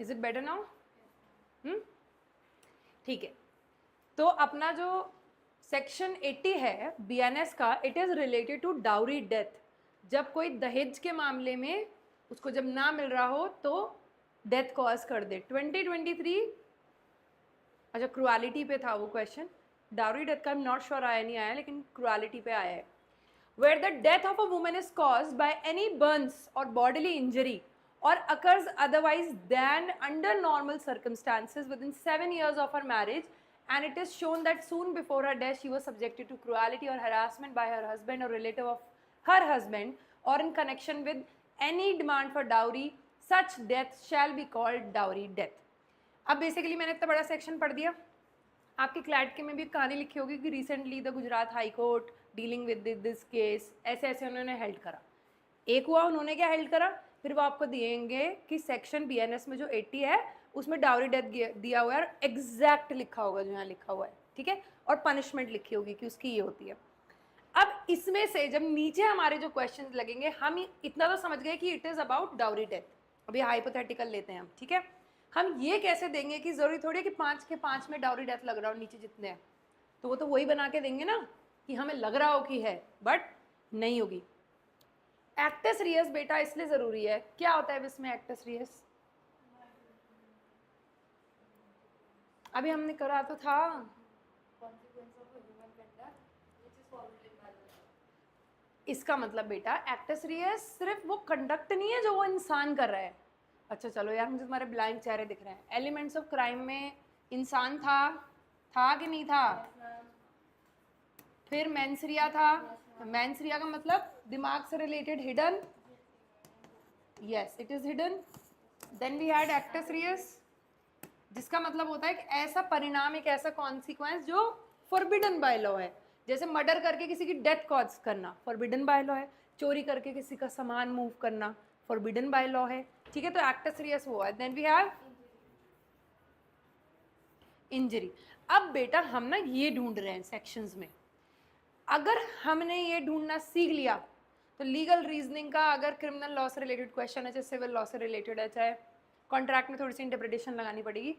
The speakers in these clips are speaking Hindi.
Is it better now? ठीक है, तो अपना जो सेक्शन 80 है बीएनएस का, it is related to dowry death. जब कोई दहेज के मामले में उसको जब ना मिल रहा हो तो डेथ कॉज कर दे। 2023, अच्छा क्रुअलिटी पे था वो क्वेश्चन, डाउरी डेथ का आई एम नॉट श्योर आया नहीं आया, लेकिन क्रुअलिटी पे आया है। Where the death of a woman is caused by any burns or bodily injury or occurs otherwise than under normal circumstances within 7 years of her marriage, and it is shown that soon before her death she was subjected to cruelty or harassment by her husband or relative of her husband, or in connection with any demand for dowry, such death shall be called dowry death. अब बेसिकली मैंने इतना बड़ा सेक्शन पढ़ दिया। आपके क्लैट के में भी कहानी लिखी होगी कि recently the Gujarat high court dealing with this case, ऐसे ऐसे उन्होंने हेल्ड करा। एक हुआ उन्होंने क्या हेल्ड करा, फिर वो आपको दिएंगे कि सेक्शन बीएनएस में जो 80 है उसमें डाउरी डेथ दिया हुआ है और एग्जैक्ट लिखा होगा जो यहाँ लिखा हुआ है, ठीक है, और पनिशमेंट लिखी होगी कि उसकी ये होती है। अब इसमें से जब नीचे हमारे जो क्वेश्चन लगेंगे, हम इतना तो समझ गए कि it is about dowry death. अभी हाइपोथेटिकल लेते हैं हम, ठीक है। हम ये कैसे देंगे कि जरूरी थोड़ी है कि 5 के 5 में डाउरी डेथ लग रहा हो नीचे जितने हैं, तो वो तो वही बना के देंगे ना कि हमें लग रहा हो कि है बट नहीं होगी। एक्टस रियस बेटा इसलिए जरूरी है, क्या होता है इसमें एक्टस रियस? अभी हमने करा तो था, इसका मतलब बेटा एक्टस रियस सिर्फ वो कंडक्ट नहीं है जो वो इंसान कर रहा है। अच्छा चलो यार, मुझे तुम्हारे ब्लैंक चेहरे दिख रहे हैं। एलिमेंट्स ऑफ क्राइम में इंसान था कि नहीं था? फिर मेंसरिया था। मेंसरिया का मतलब दिमाग से related hidden, yes it is hidden. Then we had actus reus, जिसका मतलब होता है एक ऐसा परिणाम, एक ऐसा कॉन्सिक्वेंस जो फॉरबिडन बाय लॉ है। जैसे मर्डर करके किसी की डेथ कॉज करना फॉरबिडन बाय लॉ है, चोरी करके किसी का सामान मूव करना फॉरबिडन बाय लॉ है, ठीक है। तो एक्टस रियस वो है। Then we have injury. अब बेटा हम ना ये ढूंढ रहे हैं सेक्शंस में, अगर हमने ये ढूंढना सीख लिया तो लीगल रीजनिंग का अगर क्रिमिनल लॉ से रिलेटेड क्वेश्चन है, चाहे सिविल लॉ से रिलेटेड है, चाहे कॉन्ट्रैक्ट में थोड़ी सी इंटरप्रिटेशन लगानी पड़ेगी,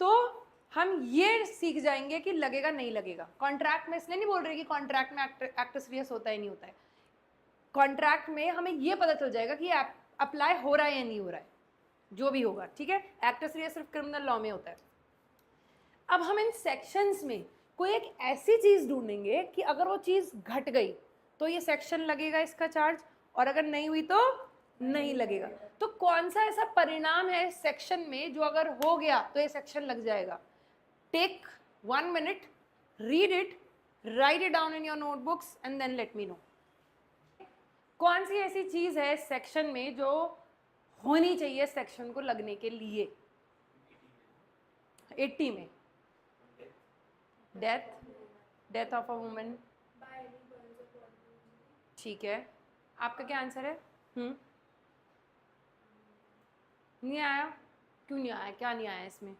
तो हम ये सीख जाएंगे कि लगेगा नहीं लगेगा। कॉन्ट्रैक्ट में इसलिए नहीं बोल रही कि कॉन्ट्रैक्ट में एक्टस रियस होता ही नहीं होता है। कॉन्ट्रैक्ट में हमें ये पता चल जाएगा कि अप्लाई हो रहा है या नहीं हो रहा है, जो भी होगा, ठीक है। एक्टस रियस सिर्फ क्रिमिनल लॉ में होता है। अब हम इन सेक्शंस में कोई एक ऐसी चीज ढूंढेंगे कि अगर वो चीज घट गई तो ये सेक्शन लगेगा इसका चार्ज, और अगर नहीं हुई तो नहीं लगेगा। तो कौन सा ऐसा परिणाम है सेक्शन में जो अगर हो गया तो ये सेक्शन लग जाएगा? Take 1 minute, read it, write it down in your notebooks and then let me know. कौन सी ऐसी चीज है सेक्शन में जो होनी चाहिए सेक्शन को लगने के लिए? 80 में डेथ ऑफ अ वुमन, ठीक है। आपका क्या आंसर है? नहीं आया? क्यों नहीं आया? क्या नहीं आया इसमें?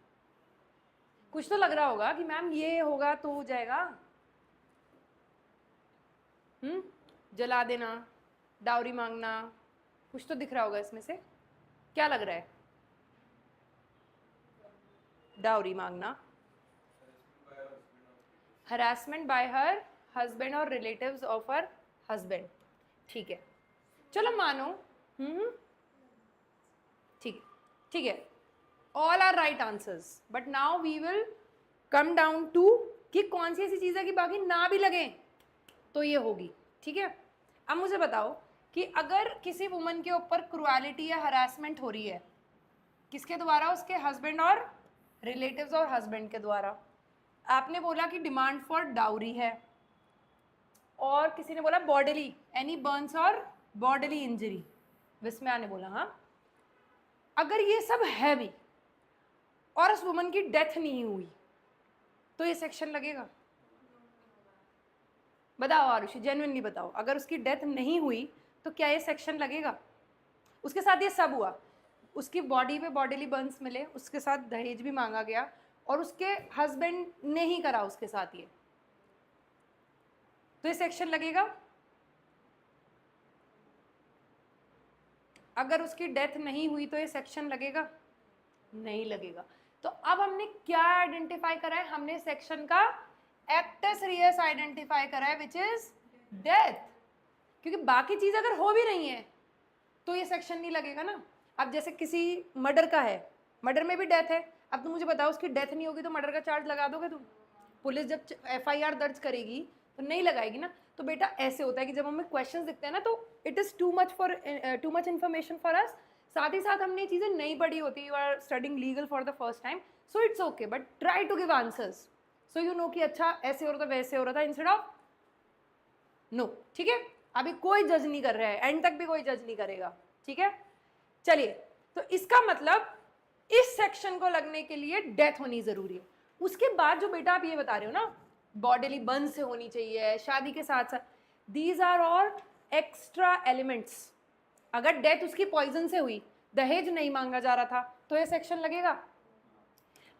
कुछ तो लग रहा होगा कि मैम ये होगा तो हो जाएगा। जला देना, डाउरी मांगना, कुछ तो दिख रहा होगा इसमें से। क्या लग रहा है? डाउरी मांगना, हरासमेंट बाय हर हस्बैंड और रिलेटिव्स ऑफ हर हस्बैंड, ठीक है। चलो मानो, ठीक ठीक है, all are right answers, but now we will come down to कि कौन सी ऐसी चीज़ है कि बाकी ना भी लगे तो ये होगी, ठीक है। अब मुझे बताओ कि अगर किसी वुमन के ऊपर क्रुएलिटी या हरासमेंट हो रही है, किसके द्वारा? उसके हस्बैंड और रिलेटिव्स और हस्बैंड के द्वारा। आपने बोला कि डिमांड फॉर डाउरी है, और किसी ने बोला बॉडीली, एनी बर्न्स और बॉडीली इंजरी, विस्मया ने बोला हाँ। अगर ये सब है भी और उस वुमन की डेथ नहीं हुई तो ये सेक्शन लगेगा? बताओ आरुषि, जेन्युइनली बताओ, अगर उसकी डेथ नहीं हुई तो क्या ये सेक्शन लगेगा? उसके साथ ये सब हुआ, उसकी बॉडी पे बॉडीली बर्न्स मिले, उसके साथ दहेज भी मांगा गया, और उसके हस्बैंड ने ही करा उसके साथ ये, तो ये सेक्शन लगेगा? अगर उसकी डेथ नहीं हुई तो ये सेक्शन लगेगा? नहीं लगेगा। तो अब हमने क्या आइडेंटिफाई करा है, हमने सेक्शन का एक्टस रियस आइडेंटिफाई करा है विच इज डेथ, क्योंकि बाकी चीज अगर हो भी रही है तो ये सेक्शन नहीं लगेगा ना। अब जैसे किसी मर्डर का है, मर्डर में भी डेथ है, अब तुम मुझे बताओ उसकी डेथ नहीं होगी तो मर्डर का चार्ज लगा दोगे तुम? पुलिस जब FIR दर्ज करेगी तो नहीं लगाएगी ना। तो बेटा ऐसे होता है कि जब हमें क्वेश्चंस दिखते हैं ना तो it is too much information for us, साथ ही साथ हमने ये चीज़ें नहीं पढ़ी होती, you are studying legal for the first time, so it's okay, but try to give answers so you know कि अच्छा ऐसे हो रहा था वैसे हो रहा था, इंस्टेड ऑफ नो। ठीक है, अभी कोई जज नहीं कर रहा है, एंड तक भी कोई जज नहीं करेगा। ठीक है, चलिए, तो इसका मतलब इस सेक्शन को लगने के लिए डेथ होनी जरूरी है। उसके बाद जो बेटा आप ये बता रहे हो ना, बॉडीली बर्न से होनी चाहिए, शादी के साथ साथ, these are all extra elements. अगर डेथ उसकी पॉइजन से हुई, दहेज नहीं मांगा जा रहा था, तो ये सेक्शन लगेगा।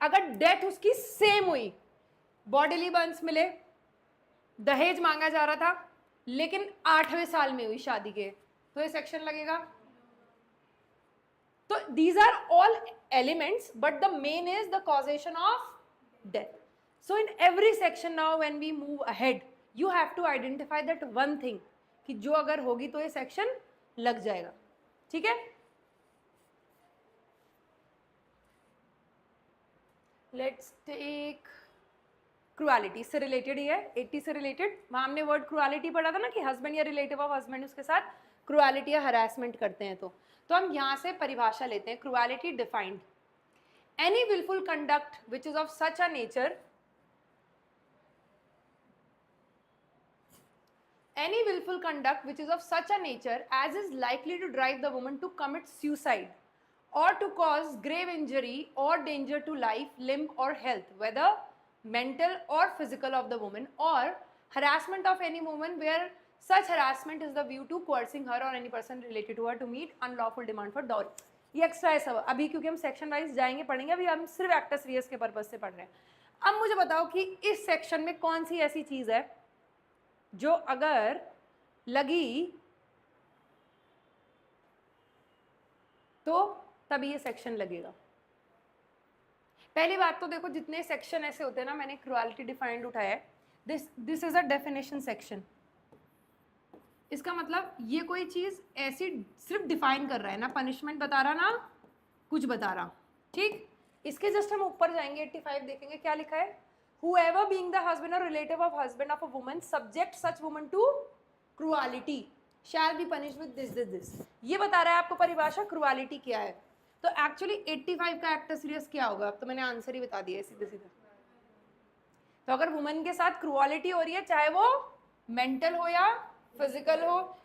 अगर डेथ उसकी सेम हुई, बॉडीली बर्न्स मिले, दहेज मांगा जा रहा था, लेकिन 8वें साल में हुई शादी के, तो ये सेक्शन लगेगा। तो these are all elements, but the main is the causation of death. So in every section now when we move ahead, you have to identify that one thing कि जो अगर होगी तो ये सेक्शन लग जाएगा। ठीक है, लेट्स टेक क्रुएलिटी से रिलेटेड ही है, 80 से रिलेटेड। वहां हमने वर्ड क्रुएलिटी पढ़ा था ना कि हस्बैंड या रिलेटिव ऑफ हस्बैंड उसके साथ क्रुएलिटी या हरासमेंट करते हैं। तो हम यहां से परिभाषा लेते हैं। Cruelty defined, any wilful conduct which is of such a nature, any willful conduct which is of such a nature as is likely to drive the woman to commit suicide or to cause grave injury or danger to life, limb or health, whether mental or physical of the woman, or harassment of any woman where such harassment is the view to coercing her or any person related to her to meet unlawful demand for dowry. ये एक्स्ट्रा है सब, अभी क्योंकि हम सेक्शन वाइज जाएंगे पढ़ेंगे, अभी हम सिर्फ एक्टस रियस के पर्पज से पढ़ रहे हैं। अब मुझे बताओ कि इस सेक्शन में कौन सी ऐसी चीज है जो अगर लगी तो तभी ये सेक्शन लगेगा। पहली बात तो देखो, जितने सेक्शन ऐसे होते हैं ना, मैंने क्रुएलिटी डिफाइंड उठाया है, this is a definition section. इसका मतलब ये कोई चीज ऐसी सिर्फ डिफाइन कर रहा है, ना पनिशमेंट बता रहा ना कुछ बता रहा। ठीक, इसके जस्ट हम ऊपर जाएंगे, 85 देखेंगे क्या लिखा है। Whoever being the husband or relative of husband of a woman subject such woman to cruelty shall be punished with this. ये बता रहा है आपको परिभाषा क्रुएलिटी क्या है। तो एक्चुअली 85 का एक्ट सीरियस क्या होगा, अब तो मैंने आंसर ही बता दिया सीधे सीधे। तो अगर वुमन के साथ क्रुएलिटी हो रही है, चाहे वो मेंटल हो या फिजिकल हो,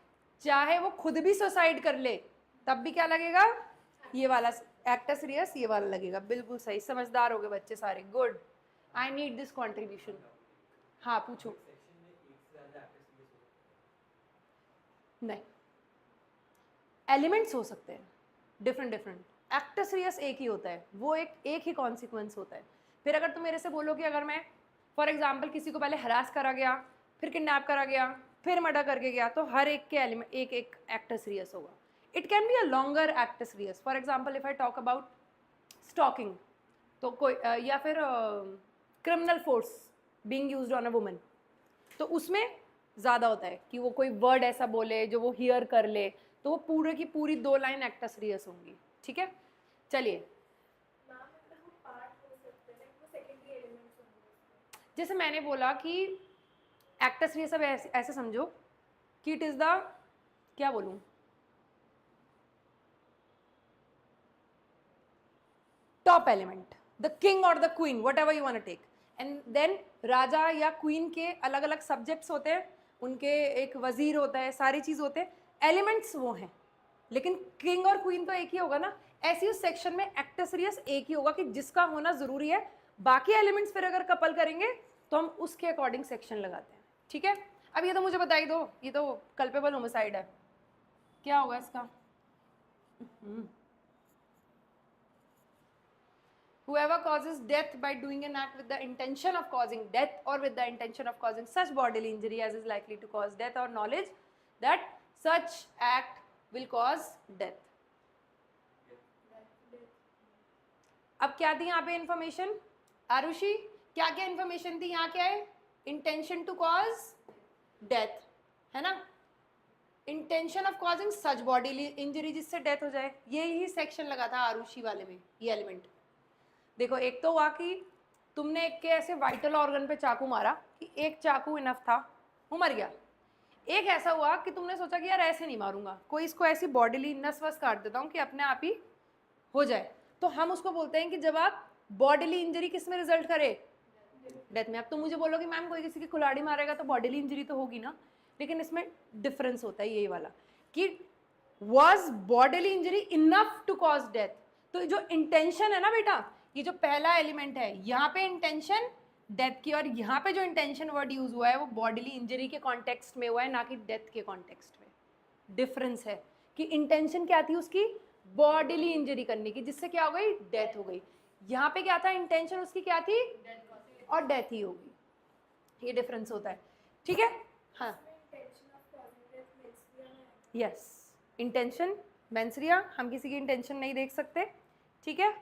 चाहे वो खुद भी सुसाइड कर ले, तब भी क्या लगेगा, ये वाला एक्ट सीरियस, ये वाला लगेगा। बिल्कुल सही, समझदार हो गए बच्चे सारे, good, I need this contribution. हाँ पूछो। नहीं, एलिमेंट्स हो सकते हैं डिफरेंट डिफरेंट, एक्ट सीरियस एक ही होता है, वो एक ही कॉन्सिक्वेंस होता है। फिर अगर तुम मेरे से बोलो कि अगर मैं फॉर एग्जाम्पल किसी को पहले हरास करा गया, फिर किडनैप करा गया, फिर मर्डर करके गया, तो हर एक के एलिमेंट एक एक एक्ट सीरियस होगा। It can be a longer actus reus. For example if I talk about stalking, तो कोई या फिर criminal force being used on a woman, तो उसमें ज़्यादा होता है कि वो कोई वर्ड ऐसा बोले जो वो हियर कर ले, तो वो पूरे की पूरी 2 लाइन एक्ट सीरियस होंगी। ठीक है, चलिए, जैसे मैंने बोला कि एक्ट सीरियस, अब ऐसे समझो कि इट इज़ द, क्या बोलूँ, टॉप एलिमेंट, द किंग और the queen, whatever you want to take, and then राजा या क्वीन के अलग अलग सब्जेक्ट्स होते हैं, उनके एक वजीर होता है, सारी चीज़ होते हैं, एलिमेंट्स वो हैं, लेकिन किंग और क्वीन तो एक ही होगा ना। ऐसी उस सेक्शन में एक्ट सीरियस एक ही होगा कि जिसका होना ज़रूरी है, बाकी एलिमेंट्स फिर अगर कपल करेंगे तो हम उसके अकॉर्डिंग सेक्शन लगाते हैं। ठीक है, अब ये तो मुझे बता ही दो, ये तो कल्पेबल होमिसाइड है, क्या होगा इसका? Whoever causes death by doing an act with the intention of causing death or with the intention of causing such bodily injury as is likely to cause death, or knowledge that such act will cause death. अब क्या थी यहाँ पे इन्फॉर्मेशन आरुषि, क्या क्या इन्फॉर्मेशन थी यहाँ? क्या है? इंटेंशन टू कॉज डेथ, है ना, intention of causing such bodily injury जिससे डेथ हो जाए, यही सेक्शन लगा था आरुषि वाले में, ये एलिमेंट। देखो एक तो हुआ कि तुमने एक के ऐसे वाइटल ऑर्गन पे चाकू मारा कि एक चाकू इनफ था, वो मर गया। एक ऐसा हुआ कि तुमने सोचा कि यार ऐसे नहीं मारूंगा, कोई इसको ऐसी बॉडीली नस वस काट देता हूँ कि अपने आप ही हो जाए, तो हम उसको बोलते हैं कि जब आप बॉडीली इंजरी किस में रिजल्ट करे? डेथ में। अब तुम मुझे बोलोगे मैम कोई किसी की कुल्हाड़ी मारेगा तो बॉडीली इंजरी तो होगी ना, लेकिन इसमें डिफरेंस होता है यही वाला कि was bodily injury enough to cause death. तो जो इंटेंशन है ना बेटा, ये जो पहला एलिमेंट है यहाँ पे इंटेंशन डेथ की, और यहाँ पे जो इंटेंशन वर्ड यूज हुआ है वो बॉडीली इंजरी के कॉन्टेक्स्ट में हुआ है, ना कि डेथ के कॉन्टेक्स्ट में। डिफरेंस है कि इंटेंशन क्या थी उसकी? बॉडीली इंजरी करने की, जिससे क्या हो गई? डेथ हो गई। यहाँ पे क्या था? इंटेंशन उसकी क्या थी? और डेथ ही होगी। ये डिफरेंस होता है, ठीक है? हाँ यस, इंटेंशन मेंसरिया, हम किसी की इंटेंशन नहीं देख सकते, ठीक है?